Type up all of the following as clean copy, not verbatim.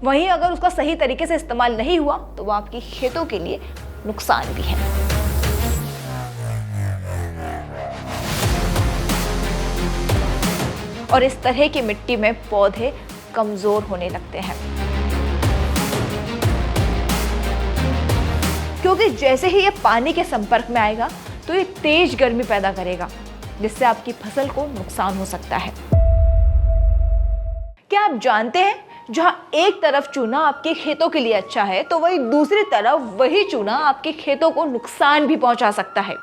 वहीं अगर उसका सही तरीके से इस्तेमाल नहीं हुआ तो वो आपकी खेतों के लिए नुकसान भी है। और इस तरह की मिट्टी में पौधे कमजोर होने लगते हैं, क्योंकि जैसे ही ये पानी के संपर्क में आएगा तो ये तेज गर्मी पैदा करेगा, जिससे आपकी फसल को नुकसान हो सकता है। क्या आप जानते हैं, जहां एक तरफ चूना आपके खेतों के लिए अच्छा है तो वही दूसरी तरफ वही चूना आपके खेतों को नुकसान भी पहुंचा सकता है।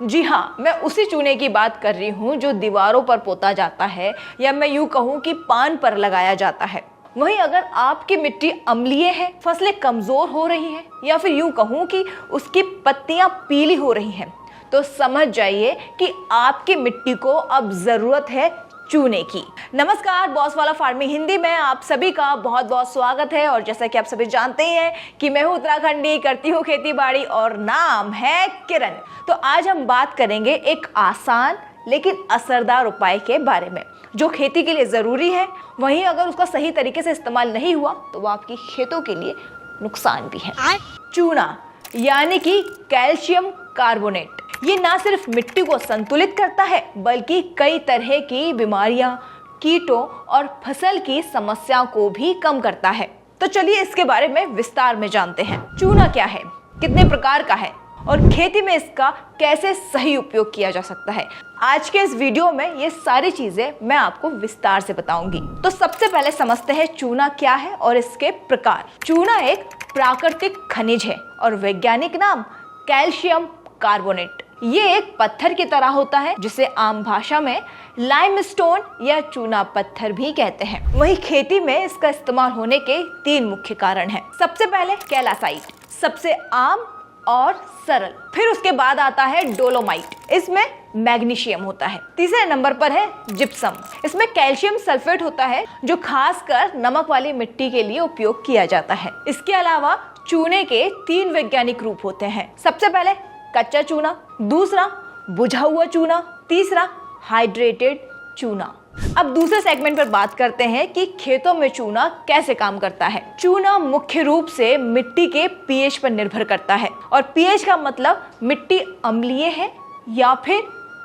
जी हाँ, मैं उसी चूने की बात कर रही हूं जो दीवारों पर पोता जाता है, या मैं यूं कहूं कि पान पर लगाया जाता है। वहीं अगर आपकी मिट्टी अम्लीय है, फसलें कमजोर हो रही हैं, या फिर यूं कहूं कि उसकी पत्तियां पीली हो रही हैं, तो समझ जाइए कि आपकी मिट्टी को अब जरूरत है चूने की। नमस्कार, बॉस वाला फार्मिंग हिंदी में आप सभी का बहुत बहुत स्वागत है। और जैसा कि आप सभी जानते हैं कि मैं हूं उत्तराखंडी, करती हूं खेती बाड़ी और नाम है किरण। तो आज हम बात करेंगे एक आसान लेकिन असरदार उपाय के बारे में, जो खेती के लिए जरूरी है, वहीं अगर उसका सही तरीके से इस्तेमाल नहीं हुआ तो वो आपकी खेतों के लिए नुकसान भी है। चूना यानी कि कैल्शियम कार्बोनेट, ये ना सिर्फ मिट्टी को संतुलित करता है बल्कि कई तरह की बीमारियां, कीटों और फसल की समस्याओं को भी कम करता है। तो चलिए इसके बारे में विस्तार में जानते हैं। चूना क्या है, कितने प्रकार का है और खेती में इसका कैसे सही उपयोग किया जा सकता है, आज के इस वीडियो में ये सारी चीजें मैं आपको विस्तार से बताऊंगी। तो सबसे पहले समझते हैं चूना क्या है और इसके प्रकार। चूना एक प्राकृतिक खनिज है और वैज्ञानिक नाम कैल्शियम कार्बोनेट। ये एक पत्थर की तरह होता है जिसे आम भाषा में लाइमस्टोन या चूना पत्थर भी कहते हैं। वहीं खेती में इसका इस्तेमाल होने के 3 मुख्य कारण हैं। सबसे पहले कैलासाइट, सबसे आम और सरल। फिर उसके बाद आता है डोलोमाइट, इसमें मैग्नीशियम होता है। तीसरे नंबर पर है जिप्सम, इसमें कैल्शियम सल्फेट होता है जो खासकर नमक वाली मिट्टी के लिए उपयोग किया जाता है। इसके अलावा चूने के 3 वैज्ञानिक रूप होते हैं। सबसे पहले कच्चा चूना, दूसरा बुझा हुआ चूना, तीसरा हाइड्रेटेड चूना। अब दूसरे सेगमेंट पर बात करते हैं कि खेतों में चूना कैसे काम करता है। चूना मुख्य रूप से मिट्टी के पीएच पर निर्भर करता है, और पीएच का मतलब मिट्टी अम्लीय है या फिर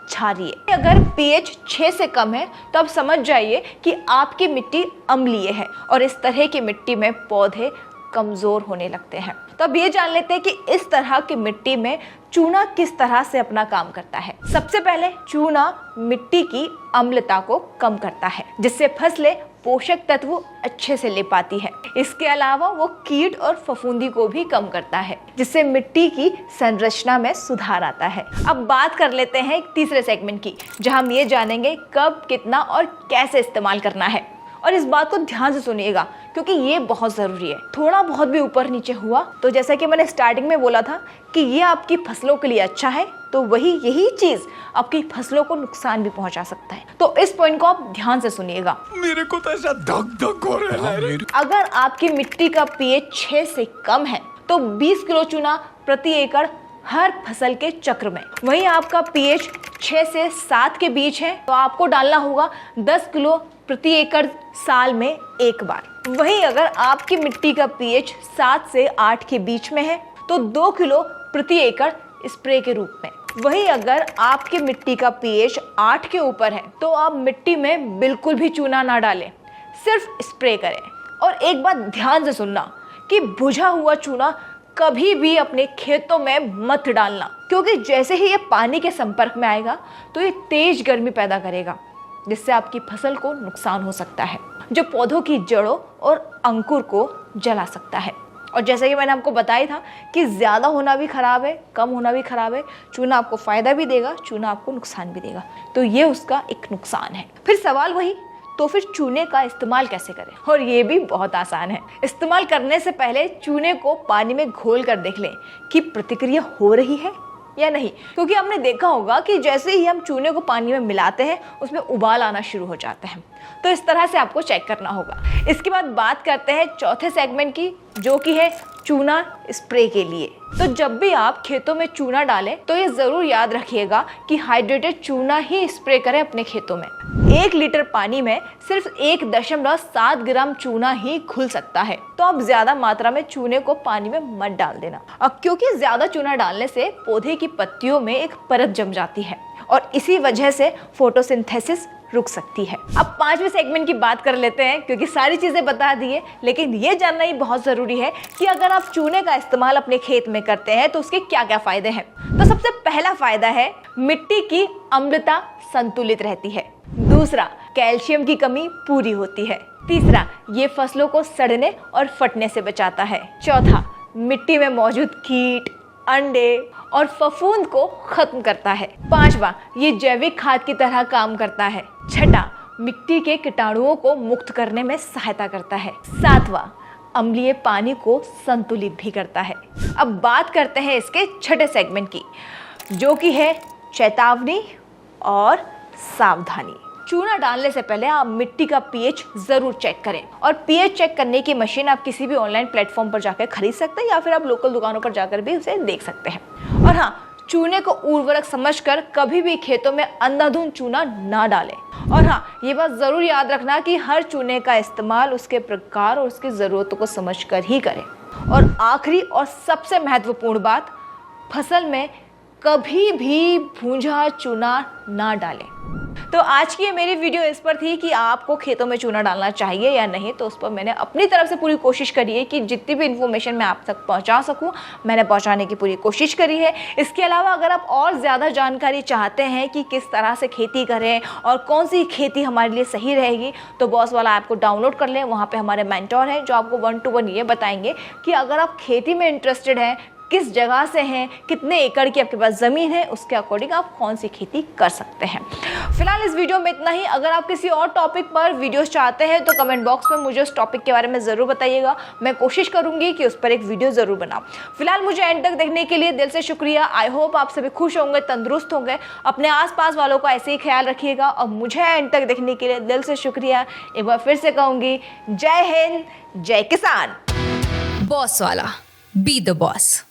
क्षारीय। अगर पीएच 6 से कम है तो आप समझ जाइए कि आपकी मिट्टी अम्लीय है, और इस तरह की मिट्टी में पौधे कमजोर होने लगते हैं। तो अब ये जान लेते हैं कि इस तरह की मिट्टी में चूना किस तरह से अपना काम करता है। सबसे पहले चूना मिट्टी की अम्लता को कम करता है, जिससे फसलें पोषक तत्व अच्छे से ले पाती है। इसके अलावा वो कीट और फफूंदी को भी कम करता है, जिससे मिट्टी की संरचना में सुधार आता है। अब बात कर लेते हैं तीसरे सेगमेंट की, जहां हम ये जानेंगे कब, कितना और कैसे इस्तेमाल करना है। और इस बात को ध्यान से सुनिएगा क्योंकि ये बहुत जरूरी है। थोड़ा बहुत भी ऊपर नीचे हुआ तो जैसा कि मैंने स्टार्टिंग में बोला था कि ये आपकी फसलों के लिए अच्छा है, तो यही चीज आपकी फसलों को नुकसान भी पहुंचा सकता है। तो इस पॉइंट को आप ध्यान से सुनिएगा। मेरे को तो ऐसा धक धक हो रहा है। अगर आपकी मिट्टी का पीएच 6 से कम है तो 20 किलो चूना प्रति एकड़ हर फसल के चक्र में। वहीं आपका पीएच 6 से 7 के बीच है तो आपको डालना होगा 10 किलो प्रति एकड़ साल में एक बार। वहीं अगर आपकी मिट्टी का पीएच 7 से 8 के बीच में है तो 2 किलो प्रति एकड़ स्प्रे के रूप में। वहीं अगर आपकी मिट्टी का पीएच 8 के ऊपर है तो आप मिट्टी में बिल्कुल भी चूना ना डालें, सिर्फ स्प्रे करें। और एक बात ध्यान से सुनना कि बुझा हुआ चूना कभी भी अपने खेतों में मत डालना, क्योंकि जैसे ही ये पानी के संपर्क में आएगा तो ये तेज गर्मी पैदा करेगा, जिससे आपकी फसल को नुकसान हो सकता है, जो पौधों की जड़ों और अंकुर को जला सकता है। और जैसा कि मैंने आपको बताया था कि ज़्यादा होना भी ख़राब है, कम होना भी ख़राब है। चूना आपको फ़ायदा भी देगा, चूना आपको नुकसान भी देगा, तो ये उसका एक नुकसान है। फिर सवाल वही, तो फिर चूने का इस्तेमाल कैसे करें? और ये भी बहुत आसान है। इस्तेमाल करने से पहले चूने को पानी में घोल कर देख लें कि प्रतिक्रिया हो रही है या नहीं, क्योंकि हमने देखा होगा कि जैसे ही हम चूने को पानी में मिलाते हैं उसमें उबाल आना शुरू हो जाते हैं। तो इस तरह से आपको चेक करना होगा। इसके बाद बात करते हैं चौथे सेगमेंट की, जो कि है चूना स्प्रे के लिए। तो जब भी आप खेतों में चूना डालें तो ये जरूर याद रखिएगा कि हाइड्रेटेड चूना ही स्प्रे करें अपने खेतों में। 1 लीटर पानी में सिर्फ 1.7 ग्राम चूना ही घुल सकता है, तो आप ज्यादा मात्रा में चूने को पानी में मत डाल देना। अब क्योंकि ज्यादा चूना डालने से पौधे की पत्तियों में एक परत जम जाती है और इसी वजह से फोटोसिंथेसिस रुक सकती है। अब 5वें सेगमेंट की बात कर लेते हैं, क्योंकि सारी चीजें बता दी है, लेकिन ये जानना ही बहुत जरूरी है कि अगर आप चूने का इस्तेमाल अपने खेत में करते हैं तो उसके क्या क्या फायदे हैं। तो सबसे पहला फायदा है मिट्टी की अम्लता संतुलित रहती है। दूसरा, कैल्शियम की कमी पूरी होती है। तीसरा, ये फसलों को सड़ने और फटने से बचाता है। चौथा, मिट्टी में मौजूद कीट, अंडे और फफूंद को खत्म करता है। 5वां, ये जैविक खाद की तरह काम करता है। 6वां, मिट्टी के कीटाणुओं को मुक्त करने में सहायता करता है। 7वां, अम्लीय पानी को संतुलित भी करता है। अब बात करते हैं इसके 6ठे सेगमेंट की, जो कि है चेतावनी और सावधानी। चूना डालने से पहले आप मिट्टी का पीएच जरूर चेक करें, और पीएच चेक करने की मशीन आप किसी भी ऑनलाइन प्लेटफॉर्म पर जाकर खरीद सकते हैं या फिर आप लोकल दुकानों पर जाकर भी उसे देख सकते हैं। और हाँ, चूने को उर्वरक समझकर कभी भी खेतों में अंधाधुंध चूना ना डालें। और हाँ, ये बात जरूर याद रखना कि हर चूने का इस्तेमाल उसके प्रकार और उसकी जरूरतों को समझकर ही करें। और आखिरी और सबसे महत्वपूर्ण बात, फसल में कभी भी भूंजा चूना ना डालें। तो आज की ये मेरी वीडियो इस पर थी कि आपको खेतों में चूना डालना चाहिए या नहीं, तो उस पर मैंने अपनी तरफ से पूरी कोशिश करी है कि जितनी भी इन्फॉर्मेशन मैं आप तक पहुंचा सकूं मैंने पहुंचाने की पूरी कोशिश करी है। इसके अलावा अगर आप और ज़्यादा जानकारी चाहते हैं कि किस तरह से खेती करें और कौन सी खेती हमारे लिए सही रहेगी, तो बॉस वाला ऐप को डाउनलोड कर लें। वहाँ पर हमारे मेंटोर हैं जो आपको 1 to 1 ये बताएंगे कि अगर आप खेती में इंटरेस्टेड हैं, किस जगह से हैं, कितने एकड़ की आपके पास ज़मीन है, उसके अकॉर्डिंग आप कौन सी खेती कर सकते हैं। फिलहाल इस वीडियो में इतना ही। अगर आप किसी और टॉपिक पर वीडियोस चाहते हैं तो कमेंट बॉक्स में मुझे उस टॉपिक के बारे में ज़रूर बताइएगा। मैं कोशिश करूंगी कि उस पर एक वीडियो ज़रूर बनाऊं। फिलहाल मुझे एंड तक देखने के लिए दिल से शुक्रिया। आई होप आप सभी खुश होंगे, तंदुरुस्त होंगे, अपने आसपास वालों का ऐसे ही ख्याल रखिएगा। और मुझे एंड तक देखने के लिए दिल से शुक्रिया। एक बार फिर से कहूँगी, जय हिंद, जय किसान। बॉस वाला, बी द बॉस।